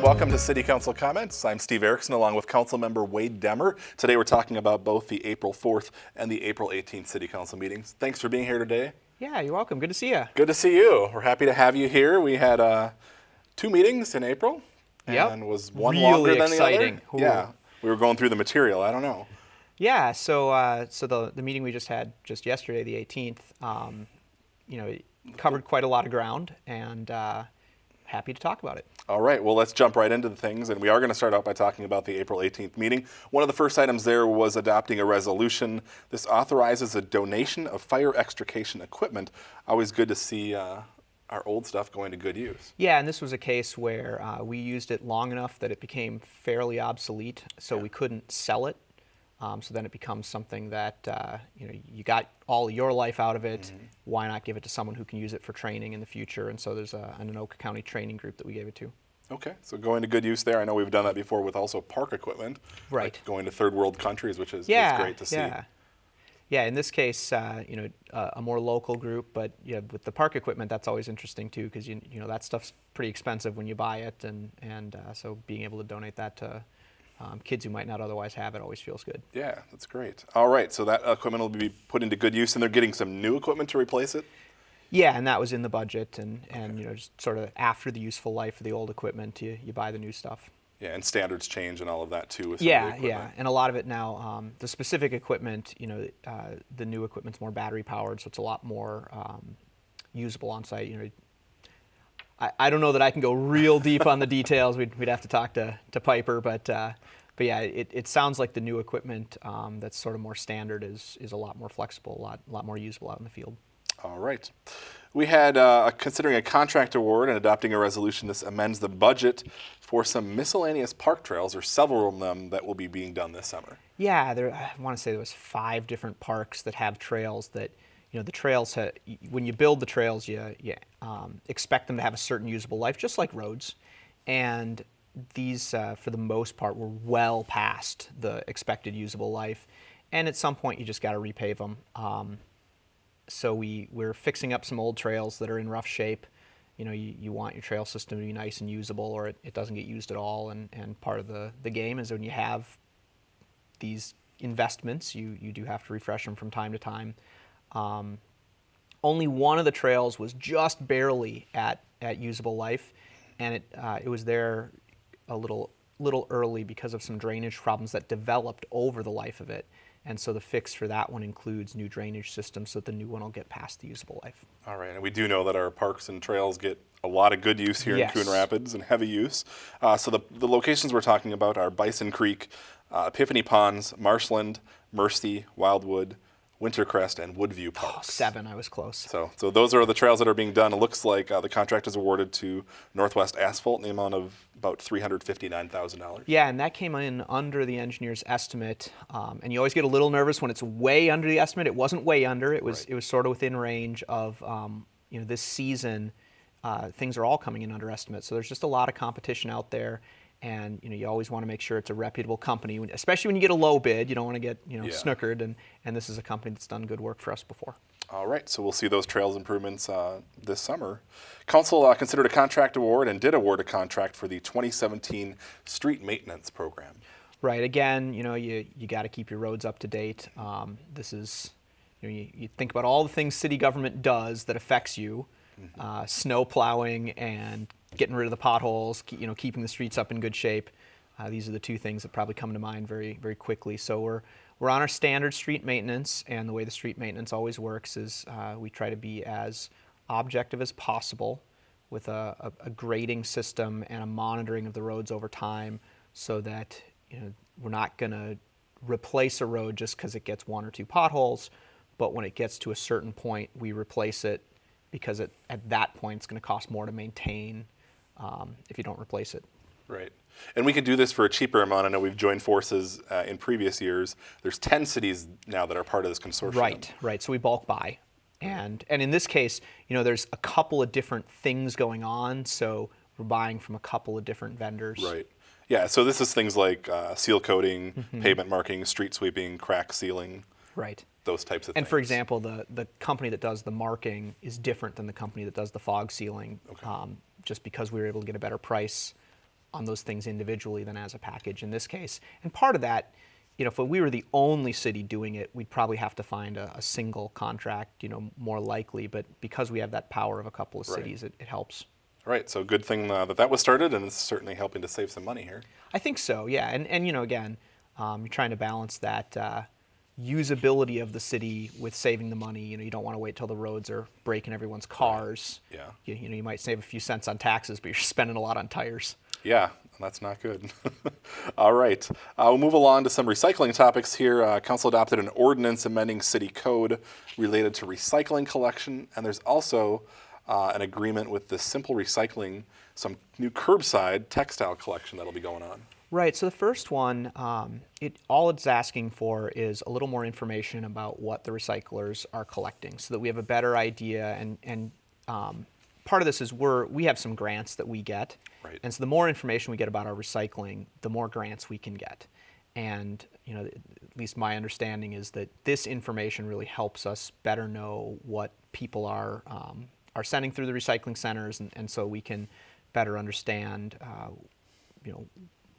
welcome to City Council Comments. I'm Steve Erickson along with Councilmember Wade Demmer. Today we're talking about both the April 4th and the April 18th City Council meetings. Thanks for being here today. Yeah, you're welcome. Good to see you. Good to see you. We're happy to have you here. We had 2 meetings in April, and was one really longer than exciting. the other. Yeah, we were going through the material. I don't know. Yeah, so the meeting we just had just yesterday, the 18th, it covered quite a lot of ground, and happy to talk about it. All right, well, let's jump right into the things, and we are going to start out by talking about the April 18th meeting. One of the first items there was adopting a resolution. This authorizes a donation of fire extrication equipment. Always good to see our old stuff going to good use. Yeah, and this was a case where we used it long enough that it became fairly obsolete, so we couldn't sell it. So then it becomes something that you got all your life out of it. Mm-hmm. Why not give it to someone who can use it for training in the future? And so there's an Anoka County training group that we gave it to. Okay, so going to good use there. I know we've done that before with also park equipment. Right. Like going to third world countries, which is great to see. Yeah, in this case, a more local group, but with the park equipment, that's always interesting too, because that stuff's pretty expensive when you buy it, and so being able to donate that to kids who might not otherwise have it always feels good. Yeah, that's great. All right, so that equipment will be put into good use, and they're getting some new equipment to replace it? Yeah, and that was in the budget, and just sort of after the useful life of the old equipment, you buy the new stuff. Yeah, and standards change and all of that too. With Yeah, and a lot of it now, the specific equipment, the new equipment's more battery powered, so it's a lot more usable on site. I don't know that I can go real deep on the details. We'd have to talk to Piper, but yeah, it sounds like the new equipment that's sort of more standard is a lot more flexible, a lot more usable out in the field. All right. We had considering a contract award and adopting a resolution. This amends the budget for some miscellaneous park trails, or several of them that will be being done this summer. Yeah, I want to say there was 5 different parks that have trails that. The trails, when you build the trails, you expect them to have a certain usable life, just like roads. And these, for the most part, were well past the expected usable life. And at some point, you just got to repave them. So we're fixing up some old trails that are in rough shape. You want your trail system to be nice and usable, or it doesn't get used at all. And part of the game is when you have these investments, you do have to refresh them from time to time. Only one of the trails was just barely at usable life, and it was there a little early because of some drainage problems that developed over the life of it. And so the fix for that one includes new drainage systems so that the new one will get past the usable life. All right, and we do know that our parks and trails get a lot of good use here in Coon Rapids, and heavy use. So the locations we're talking about are Bison Creek, Epiphany Ponds, Marshland, Mercy, Wildwood, Wintercrest, and Woodview Parks. 7, I was close. So those are the trails that are being done. It looks like the contract is awarded to Northwest Asphalt in the amount of about $359,000. Yeah, and that came in under the engineer's estimate. And you always get a little nervous when it's way under the estimate. It wasn't way under. It was sort of within range of this season. Things are all coming in under estimate. So there's just a lot of competition out there. And you always want to make sure it's a reputable company, especially when you get a low bid. You don't want to get snookered, and this is a company that's done good work for us before. All right, so we'll see those trails improvements this summer. Council considered a contract award and did award a contract for the 2017 street maintenance program. Right. Again, you got to keep your roads up to date. This is you think about all the things city government does that affects you, snow plowing and getting rid of the potholes, keeping the streets up in good shape. These are the 2 things that probably come to mind very, very quickly. So we're on our standard street maintenance, and the way the street maintenance always works is we try to be as objective as possible with a grading system and a monitoring of the roads over time, so that we're not going to replace a road just because it gets 1 or 2 potholes, but when it gets to a certain point, we replace it because at that point it's going to cost more to maintain if you don't replace it. Right. And we can do this for a cheaper amount. I know we've joined forces in previous years. There's 10 cities now that are part of this consortium. Right. So we bulk buy. And in this case, there's a couple of different things going on. So we're buying from a couple of different vendors. Right. Yeah, so this is things like seal coating, pavement marking, street sweeping, crack sealing. Right. Those types of things. And for example, the company that does the marking is different than the company that does the fog sealing, just because we were able to get a better price on those things individually than as a package in this case. And part of that, if we were the only city doing it, we'd probably have to find a single contract, more likely. But because we have that power of a couple of cities, it helps. Right. So good thing that was started, and it's certainly helping to save some money here. I think so, yeah. And again, you're trying to balance that usability of the city with saving the money. You don't want to wait till the roads are breaking everyone's cars. Yeah. You might save a few cents on taxes, but you're spending a lot on tires. Yeah, that's not good. All right. We'll move along to some recycling topics here. Council adopted an ordinance amending city code related to recycling collection, and there's also an agreement with the Simple Recycling, some new curbside textile collection that'll be going on. Right. So the first one, all it's asking for is a little more information about what the recyclers are collecting, so that we have a better idea. And part of this is we have some grants that we get, right. And so the more information we get about our recycling, the more grants we can get. And at least my understanding is that this information really helps us better know what people are sending through the recycling centers, and so we can better understand,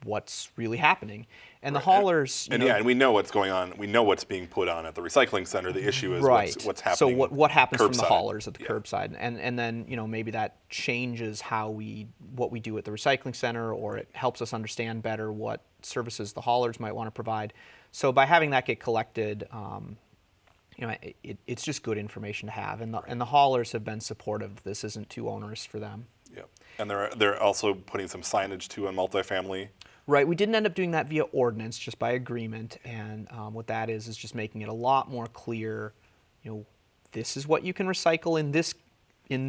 what's really happening. And the haulers, and we know what's going on. We know what's being put on at the recycling center. The issue is what's happening. So what happens from the curbside. haulers at the curbside, and then maybe that changes what we do at the recycling center, or it helps us understand better what services the haulers might want to provide. So by having that get collected, it's just good information to have, and the haulers have been supportive. This isn't too onerous for them. Yep. And they're also putting some signage too on multifamily. Right. We didn't end up doing that via ordinance, just by agreement. And what that is just making it a lot more clear. This is what you can recycle in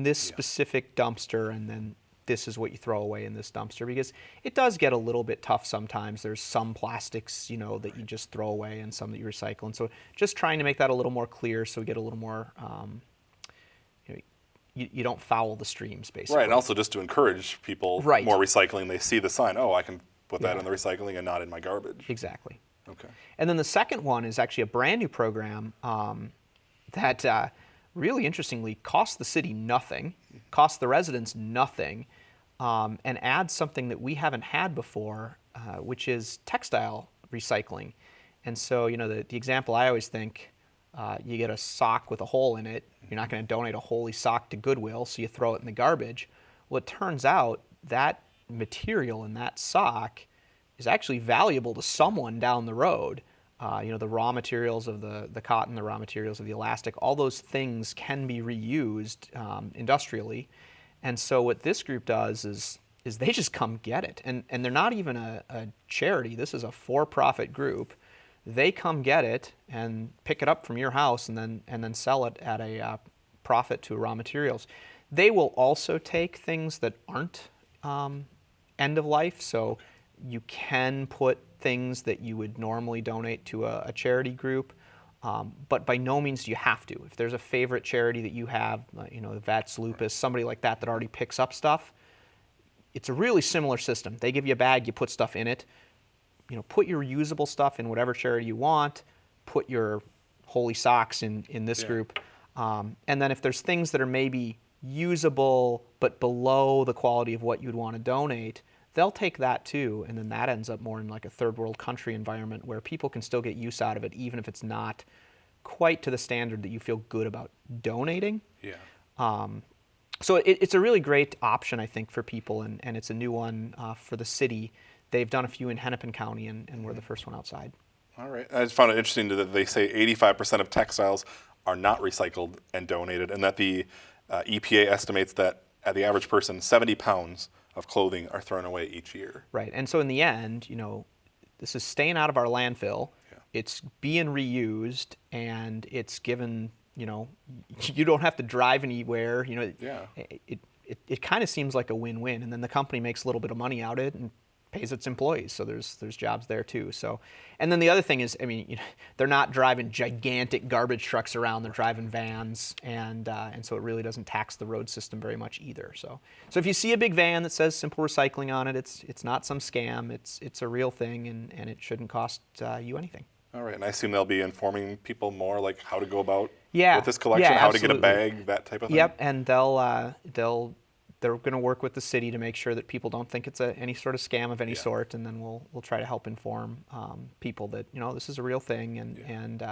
this specific dumpster, and then this is what you throw away in this dumpster, because it does get a little bit tough sometimes. There's some plastics, that you just throw away, and some that you recycle. And so just trying to make that a little more clear, so we get a little more. You don't foul the streams, basically. Right, and also just to encourage people more recycling. They see the sign, I can put that in the recycling and not in my garbage. Exactly. Okay. And then the second one is actually a brand new program that really interestingly costs the city nothing, costs the residents nothing, and adds something that we haven't had before, which is textile recycling. And so, the example I always think, you get a sock with a hole in it. You're not going to donate a holey sock to Goodwill, so you throw it in the garbage. Well, it turns out that material in that sock is actually valuable to someone down the road. The raw materials of the cotton, the raw materials of the elastic, all those things can be reused industrially. And so what this group does is they just come get it. And they're not even a charity. This is a for-profit group. They come get it and pick it up from your house and then sell it at a profit to raw materials. They will also take things that aren't end of life. So you can put things that you would normally donate to a charity group, but by no means do you have to. If there's a favorite charity that you have, Vets, Lupus, somebody like that already picks up stuff, it's a really similar system. They give you a bag, you put stuff in it. Put your usable stuff in whatever charity you want. Put your holey socks in this group. And then if there's things that are maybe usable but below the quality of what you'd want to donate, they'll take that too. And then that ends up more in like a third world country environment where people can still get use out of it, even if it's not quite to the standard that you feel good about donating. Yeah. So it's a really great option, I think, for people, and it's a new one for the city. They've done a few in Hennepin County, and we're the first one outside. All right. I just found it interesting that they say 85% of textiles are not recycled and donated, and that the EPA estimates that at the average person, 70 pounds of clothing are thrown away each year. Right. And so in the end, this is staying out of our landfill. Yeah. It's being reused, and it's given, you don't have to drive anywhere. Yeah. It kind of seems like a win-win, and then the company makes a little bit of money out of it and pays its employees, so there's jobs there too. So, and then the other thing is, they're not driving gigantic garbage trucks around; they're driving vans, and so it really doesn't tax the road system very much either. So if you see a big van that says Simple Recycling on it, it's not some scam. It's a real thing, and it shouldn't cost you anything. All right, and I assume they'll be informing people more, like how to go about with this collection, how absolutely. to get a bag, that type of thing. Yep, and they'll they're going to work with the city to make sure that people don't think it's any sort of scam of any sort, and then we'll try to help inform people that this is a real thing, and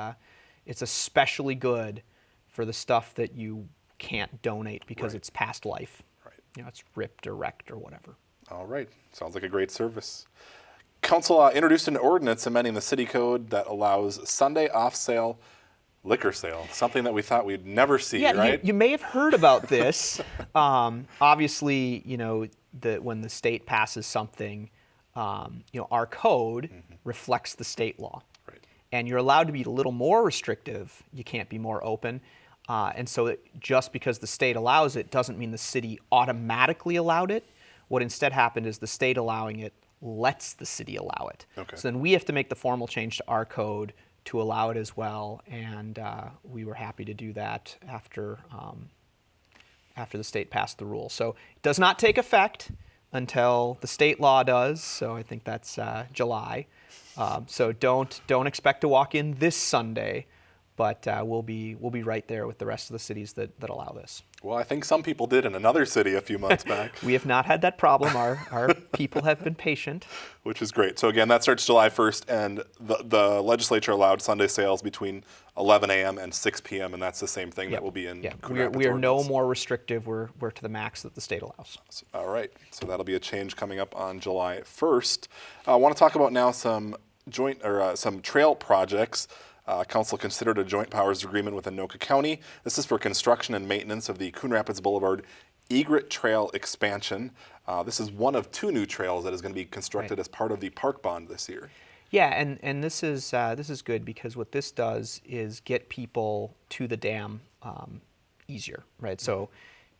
it's especially good for the stuff that you can't donate because it's past life. Right. It's ripped or wrecked or whatever. All right. Sounds like a great service. Council introduced an ordinance amending the city code that allows Sunday off-sale liquor sale, something that we thought we'd never see, right? You may have heard about this. Obviously, when the state passes something, our code reflects the state law. Right. And you're allowed to be a little more restrictive. You can't be more open. And so just because the state allows it doesn't mean the city automatically allowed it. What instead happened is the state allowing it lets the city allow it. Okay. So then we have to make the formal change to our code to allow it as well, and we were happy to do that after the state passed the rule. So it does not take effect until the state law does. So I think that's July. So don't expect to walk in this Sunday, but we'll be right there with the rest of the cities that allow this. Well, I think some people did in another city a few months back. We have not had that problem. Our people have been patient. Which is great. So again, that starts July 1st, and the legislature allowed Sunday sales between 11 a.m. and 6 p.m., and that's the same thing that will be in Coon Rapids we are no ordinance. more restrictive. We're to the max that the state allows. All right. So that'll be a change coming up on July 1st. I want to talk about now some some trail projects. Council considered a joint powers agreement with Anoka County. This is for construction and maintenance of the Coon Rapids Boulevard Egret Trail expansion. This is one of 2 new trails that is going to be constructed as part of the park bond this year. Yeah, and this is good because what this does is get people to the dam easier, right? So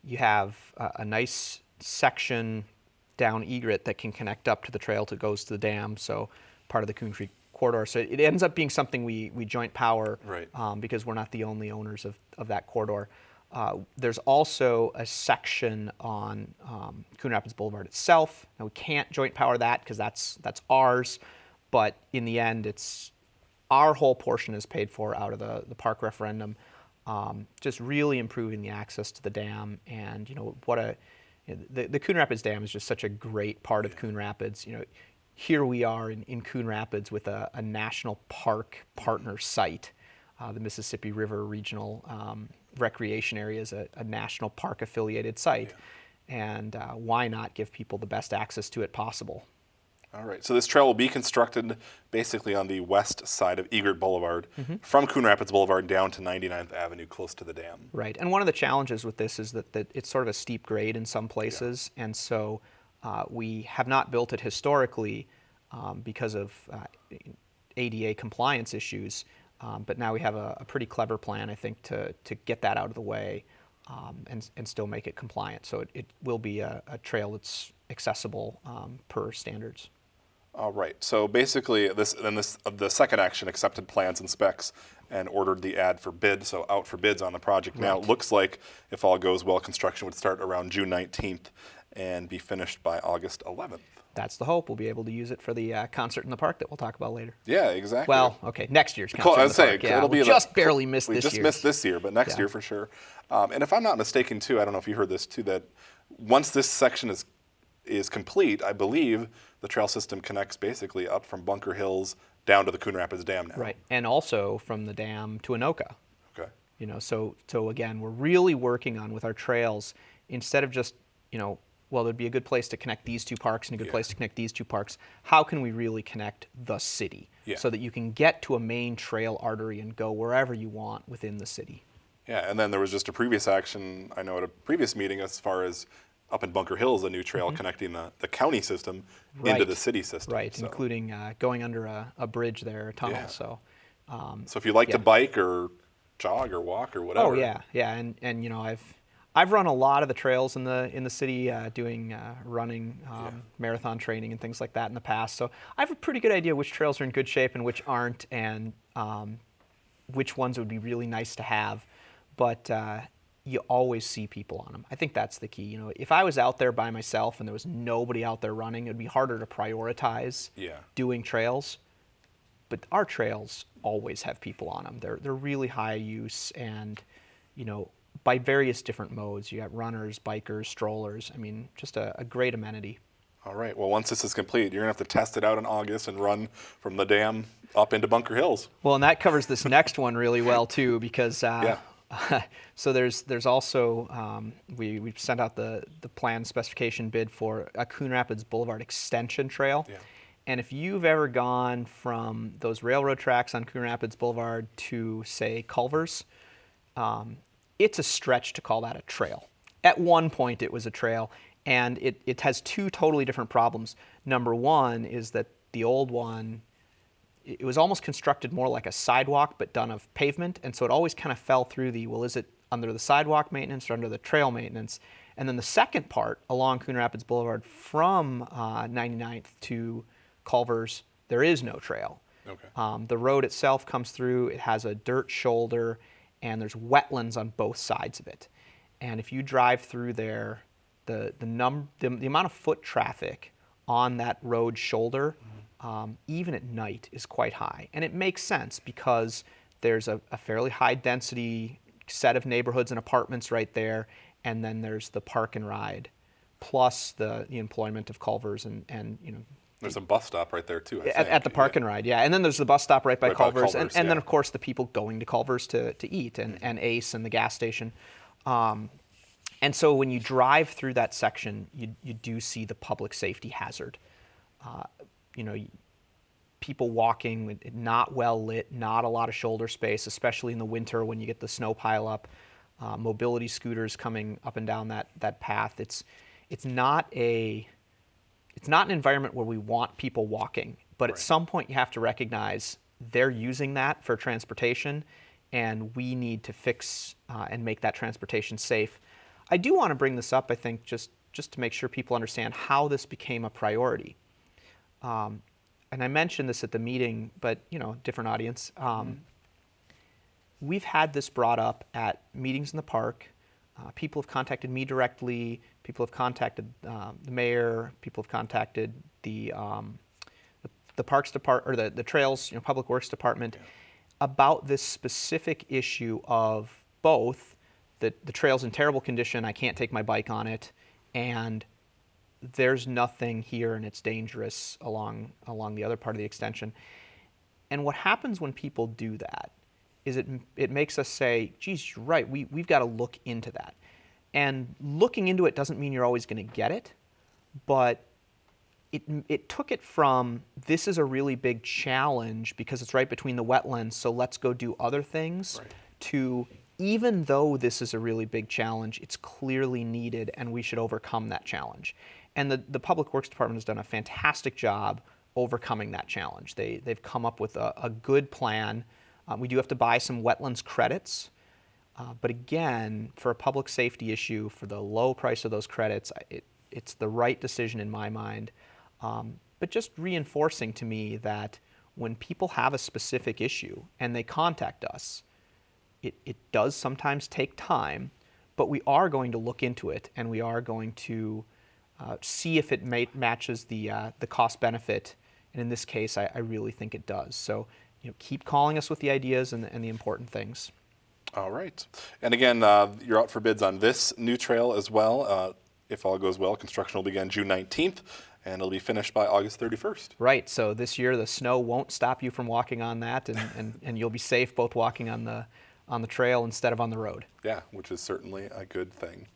you have a nice section down Egret that can connect up to the trail that goes to the dam, so part of the Coon Creek corridor. So it ends up being something we joint power, right, because we're not the only owners of that corridor. There's also a section on Coon Rapids Boulevard itself. Now we can't joint power that because that's ours, but in the end, it's our whole portion is paid for out of the park referendum. Just really improving the access to the dam, and the Coon Rapids Dam is just such a great part of Coon Rapids. Here we are in Coon Rapids with a national park partner site. The Mississippi River Regional Recreation Area is a national park affiliated site. And why not give people the best access to it possible? All right, so this trail will be constructed basically on the west side of Egret Boulevard, from Coon Rapids Boulevard down to 99th Avenue, close to the dam. Right, and one of the challenges with this is that it's sort of a steep grade in some places, and so we have not built it historically because of ADA compliance issues, but now we have a pretty clever plan, I think, to get that out of the way and still make it compliant. So it will be a trail that's accessible per standards. All right, so basically the second action accepted plans and specs and ordered the ad for bid, so out for bids on the project. Right. Now it looks like if all goes well, construction would start around June 19th and be finished by August 11th. That's the hope. We'll be able to use it for the concert in the park that we'll talk about later. Yeah, exactly. Well, okay, next year's concert in the park. Yeah, it'll be just barely missed this year. We just missed this year, but next year for sure. And if I'm not mistaken, too, I don't know if you heard this too, that once this section is complete, I believe the trail system connects basically up from Bunker Hills down to the Coon Rapids Dam now. Right, and also from the dam to Anoka. Okay. So again, we're really working on with our trails, instead of just, well, there'd be a good place to connect these 2 parks and a good place to connect these 2 parks. How can we really connect the city so that you can get to a main trail artery and go wherever you want within the city? Yeah, and then there was just a previous action, I know at a previous meeting, as far as up in Bunker Hills, a new trail connecting the county system into the city system. Right, so. Including going under a bridge there, a tunnel. Yeah. So if you like to bike or jog or walk or whatever. Oh yeah, and I've run a lot of the trails in the city, doing running, marathon training and things like that in the past. So I have a pretty good idea which trails are in good shape and which aren't, and which ones would be really nice to have. But you always see people on them. I think that's the key. If I was out there by myself and there was nobody out there running, it'd be harder to prioritize doing trails. But our trails always have people on them. They're really high use, and by various different modes. You got runners, bikers, strollers. I mean, just a great amenity. All right. Well, once this is complete, you're going to have to test it out in August and run from the dam up into Bunker Hills. Well, and that covers this next one really well too, because Yeah. so there's also we sent out the plan specification bid for a Coon Rapids Boulevard extension trail. Yeah. And if you've ever gone from those railroad tracks on Coon Rapids Boulevard to, say, Culver's, it's a stretch to call that a trail. At one point, it was a trail, and it has two totally different problems. Number one is that the old one, it was almost constructed more like a sidewalk, but done of pavement, and so it always kind of fell through well, is it under the sidewalk maintenance or under the trail maintenance? And then the second part along Coon Rapids Boulevard from 99th to Culver's, there is no trail. Okay. The road itself comes through, it has a dirt shoulder, and there's wetlands on both sides of it. And if you drive through there, the amount of foot traffic on that road shoulder, even at night, is quite high. And it makes sense because there's a fairly high density set of neighborhoods and apartments right there, and then there's the park and ride, plus the employment of Culver's and There's a bus stop right there too. I think. At the park and ride, yeah. And then there's the bus stop right by Culver's, Culver's, and then yeah. of course the people going to Culver's to eat, and Ace and the gas station. And so when you drive through that section, you do see the public safety hazard. People walking with not well lit, not a lot of shoulder space, especially in the winter when you get the snow pile up. Mobility scooters coming up and down that path. It's not an environment where we want people walking, but at Right. some point you have to recognize they're using that for transportation, and we need to fix and make that transportation safe. I do want to bring this up, I think, just to make sure people understand how this became a priority. And I mentioned this at the meeting, but different audience. We've had this brought up at meetings in the park. People have contacted me directly. People have contacted the mayor. People have contacted the parks department or the trails, public works department, about this specific issue of both the trail's in terrible condition. I can't take my bike on it, and there's nothing here and it's dangerous along the other part of the extension. And what happens when people do that is it makes us say, geez, you're right, we've got to look into that. And looking into it doesn't mean you're always going to get it, but it took it from, this is a really big challenge because it's right between the wetlands, so let's go do other things, Right. to, even though this is a really big challenge, it's clearly needed and we should overcome that challenge. And the Public Works Department has done a fantastic job overcoming that challenge. They've come up with a good plan. We do have to buy some wetlands credits, but again, for a public safety issue, for the low price of those credits, it's the right decision in my mind. But just reinforcing to me that when people have a specific issue and they contact us, it does sometimes take time, but we are going to look into it and we are going to see if it matches the cost benefit. And in this case, I really think it does. So keep calling us with the ideas and the important things. All right. And again, you're out for bids on this new trail as well. If all goes well, construction will begin June 19th, and it'll be finished by August 31st. Right. So this year, the snow won't stop you from walking on that, and you'll be safe both walking on the trail instead of on the road. Yeah, which is certainly a good thing.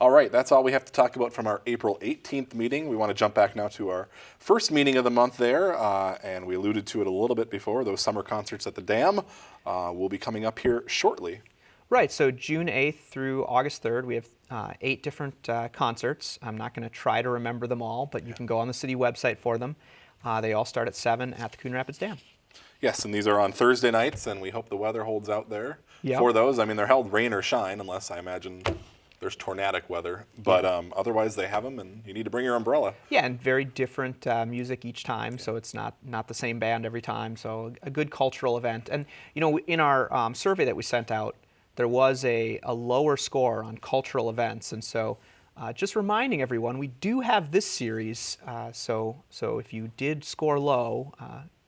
All right, that's all we have to talk about from our April 18th meeting. We want to jump back now to our first meeting of the month there, and we alluded to it a little bit before. Those summer concerts at the Dam will be coming up here shortly. Right, so June 8th through August 3rd, we have 8 different concerts. I'm not going to try to remember them all, but you can go on the city website for them. They all start at 7 at the Coon Rapids Dam. Yes, and these are on Thursday nights, and we hope the weather holds out there Yep. for those. I mean, they're held rain or shine, unless I imagine there's tornadic weather. But otherwise, they have them, and you need to bring your umbrella. Yeah, and very different music each time, so it's not the same band every time. So a good cultural event. And in our survey that we sent out, there was a lower score on cultural events, and so just reminding everyone, we do have this series. So if you did score low,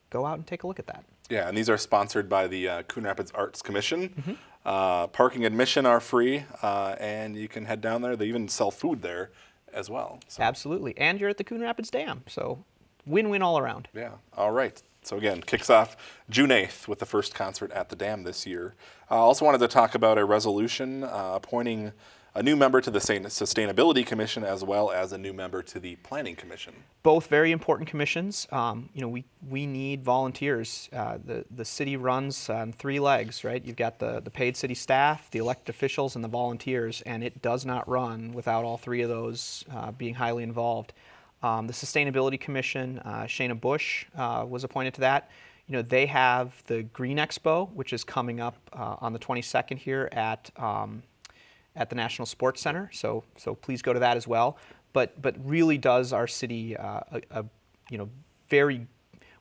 go out and take a look at that. Yeah, and these are sponsored by the Coon Rapids Arts Commission. Parking admission are free, and you can head down there. They even sell food there as well. So, Absolutely. And you're at the Coon Rapids Dam, so win-win all around. yeah. All right. So again, kicks off June 8th with the first concert at the dam this year. I also wanted to talk about a resolution appointing a new member to the Sustainability Commission as well as a new member to the Planning Commission. Both very important commissions. We need volunteers. The city runs on three legs, right? You've got the paid city staff, the elected officials, and the volunteers, and it does not run without all three of those being highly involved. The Sustainability Commission, Shayna Bush was appointed to that. They have the Green Expo, which is coming up on the 22nd here at the National Sports Center. So please go to that as well. But really does our city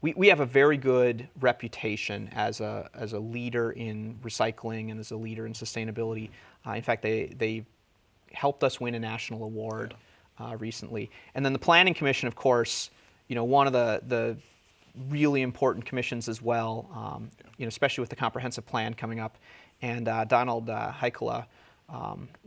we have a very good reputation as a leader in recycling and as a leader in sustainability. In fact, they helped us win a national award recently. And then the Planning Commission, of course, one of the really important commissions as well, especially with the comprehensive plan coming up. And Donald Heikela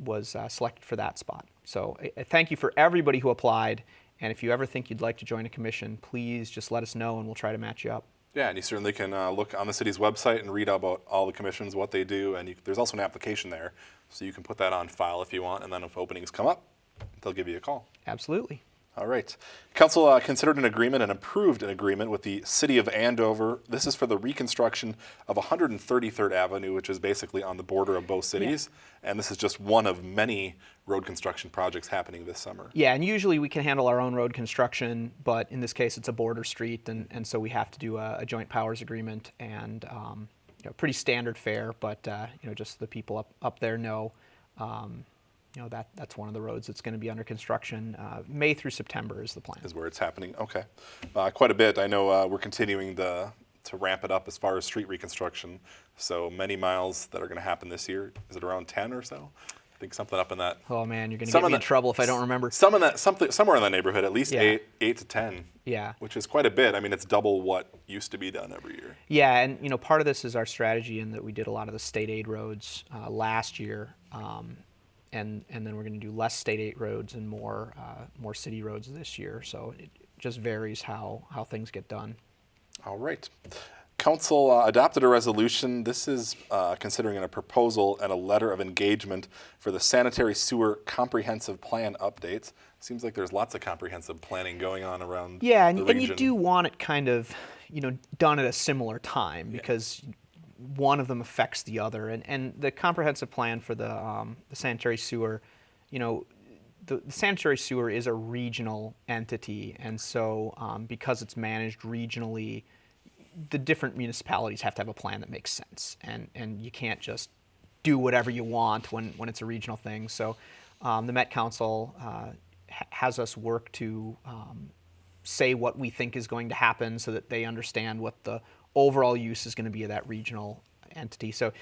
was selected for that spot. So thank you for everybody who applied. And if you ever think you'd like to join a commission, please just let us know and we'll try to match you up. Yeah, and you certainly can look on the city's website and read about all the commissions, what they do, and there's also an application there, so you can put that on file if you want, and then if openings come up, they'll give you a call. Absolutely. All right. Council considered an agreement and approved an agreement with the City of Andover. This is for the reconstruction of 133rd Avenue, which is basically on the border of both cities. Yeah. And this is just one of many road construction projects happening this summer. Yeah, and usually we can handle our own road construction, but in this case it's a border street, and so we have to do a joint powers agreement, and pretty standard fare, but just the people up there know. That's one of the roads that's going to be under construction. May through September is the plan. Is where it's happening. Okay. Quite a bit. I know we're continuing to ramp it up as far as street reconstruction. So many miles that are going to happen this year. Is it around 10 or so? I think something up in that. Oh man, you're going to get me in trouble if I don't remember. Somewhere in that neighborhood, at least 8 to 10. Yeah. Which is quite a bit. I mean, it's double what used to be done every year. Yeah, and part of this is our strategy in that we did a lot of the state aid roads last year. And then we're going to do less state aid roads and more city roads this year. So it just varies how things get done. All right. Council adopted a resolution. This is considering a proposal and a letter of engagement for the sanitary sewer comprehensive plan updates. Seems like there's lots of comprehensive planning going on around the region. And you do want it kind of, done at a similar time because one of them affects the other. And the comprehensive plan for the sanitary sewer, the sanitary sewer is a regional entity, and so because it's managed regionally, the different municipalities have to have a plan that makes sense, and you can't just do whatever you want when it's a regional thing. So the Met Council has us work to say what we think is going to happen so that they understand what the overall use is going to be of that regional entity. So,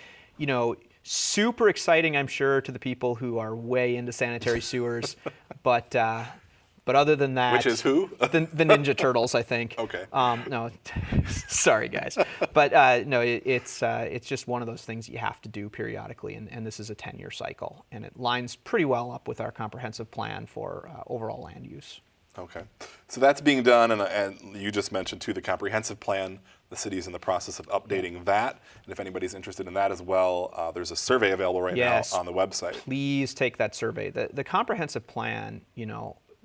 super exciting, I'm sure, to the people who are way into sanitary sewers, but other than that, which is who? the Ninja Turtles, I think. Okay. No, sorry guys, but no, it's just one of those things you have to do periodically, and this is a 10-year cycle, and it lines pretty well up with our comprehensive plan for overall land use. Okay, so that's being done, and you just mentioned too the comprehensive plan. The city is in the process of updating that, and if anybody's interested in that as well, there's a survey available right now on the website. Please take that survey. The comprehensive plan,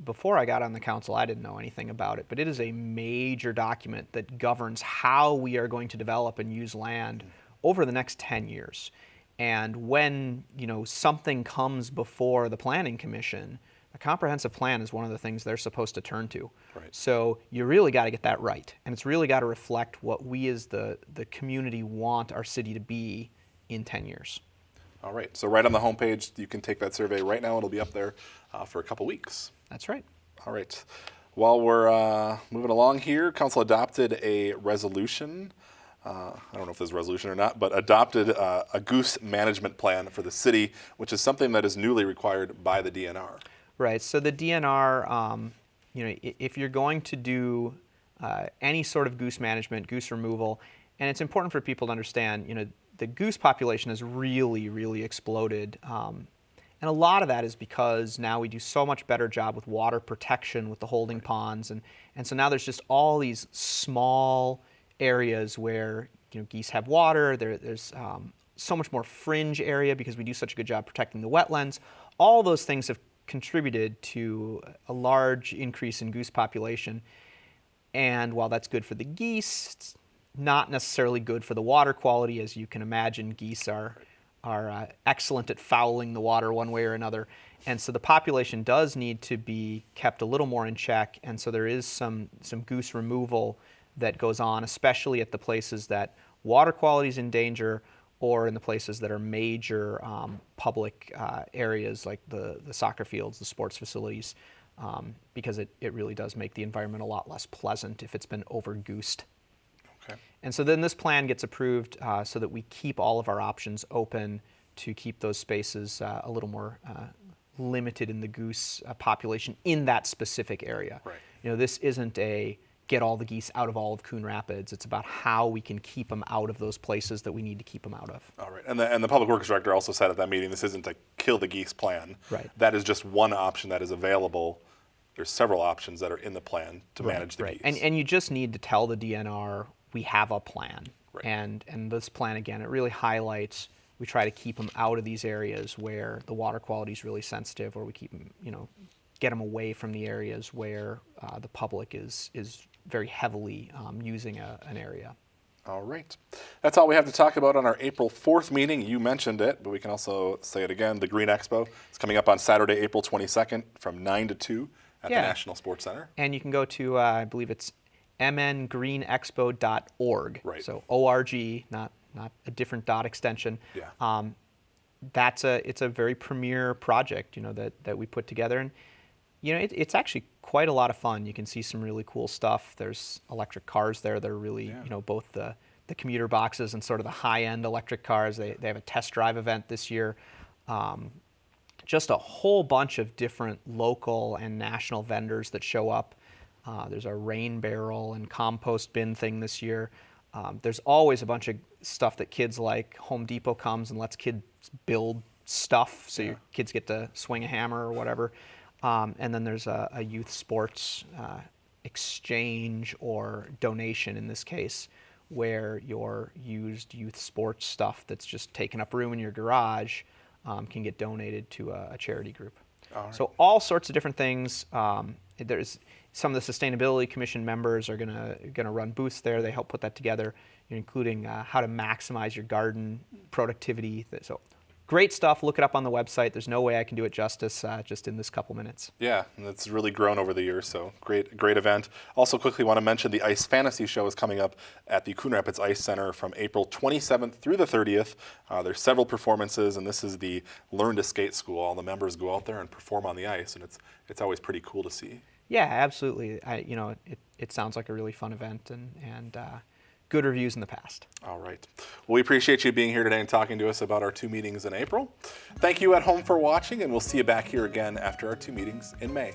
before I got on the council, I didn't know anything about it, but it is a major document that governs how we are going to develop and use land over the next 10 years. And when, something comes before the Planning Commission, a comprehensive plan is one of the things they're supposed to turn to. Right. So you really got to get that right. And it's really got to reflect what we as the community want our city to be in 10 years. All right. So right on the homepage, you can take that survey right now. It'll be up there for a couple weeks. That's right. All right. While we're moving along here, Council adopted a resolution. I don't know if this is a resolution or not, but adopted a goose management plan for the city, which is something that is newly required by the DNR. Right. So the DNR, if you're going to do any sort of goose management, goose removal, and it's important for people to understand, the goose population has really, really exploded. And a lot of that is because now we do so much better job with water protection with the holding ponds. And so now there's just all these small areas where geese have water. There's so much more fringe area because we do such a good job protecting the wetlands. All those things have contributed to a large increase in goose population. And while that's good for the geese, it's not necessarily good for the water quality. As you can imagine, geese are excellent at fouling the water one way or another. And so the population does need to be kept a little more in check. And so there is some goose removal that goes on, especially at the places that water quality is in danger, or in the places that are major public areas like the soccer fields, the sports facilities, because it really does make the environment a lot less pleasant if it's been over-goosed. Okay. And so then this plan gets approved so that we keep all of our options open to keep those spaces a little more limited in the goose population in that specific area. Right. This isn't a get all the geese out of all of Coon Rapids. It's about how we can keep them out of those places that we need to keep them out of. All right. And the Public Works Director also said at that meeting, this isn't a kill the geese plan. Right. That is just one option that is available. There's several options that are in the plan to manage the geese. And you just need to tell the DNR we have a plan. Right. And this plan, again, it really highlights we try to keep them out of these areas where the water quality is really sensitive, or we keep them, get them away from the areas where the public is very heavily using an area. All right. That's all we have to talk about on our April 4th meeting. You mentioned it, but we can also say it again. The Green Expo is coming up on Saturday, April 22nd from 9 to 2 at the National Sports Center. And you can go to, I believe it's mngreenexpo.org. Right. So ORG, not a different dot extension. Yeah. It's a very premier project, that we put together. And, it's actually quite a lot of fun. You can see some really cool stuff. There's electric cars there that are really, both the commuter boxes and sort of the high-end electric cars. They have a test drive event this year. Just a whole bunch of different local and national vendors that show up. There's a rain barrel and compost bin thing this year. There's always a bunch of stuff that kids like. Home Depot comes and lets kids build stuff, so your kids get to swing a hammer or whatever. And then there's a youth sports exchange or donation in this case, where your used youth sports stuff that's just taking up room in your garage can get donated to a charity group. All right. So all sorts of different things. There's some of the Sustainability Commission members are gonna run booths there. They help put that together, including how to maximize your garden productivity. So great stuff. Look it up on the website. There's no way I can do it justice just in this couple minutes. Yeah, and it's really grown over the years, so great event. Also quickly want to mention the Ice Fantasy Show is coming up at the Coon Rapids Ice Center from April 27th through the 30th. There's several performances, and this is the Learn to Skate School. All the members go out there and perform on the ice, and it's always pretty cool to see. Yeah, absolutely. It sounds like a really fun event, and good reviews in the past. All right. Well, we appreciate you being here today and talking to us about our 2 meetings in April. Thank you at home for watching, and we'll see you back here again after our 2 meetings in May.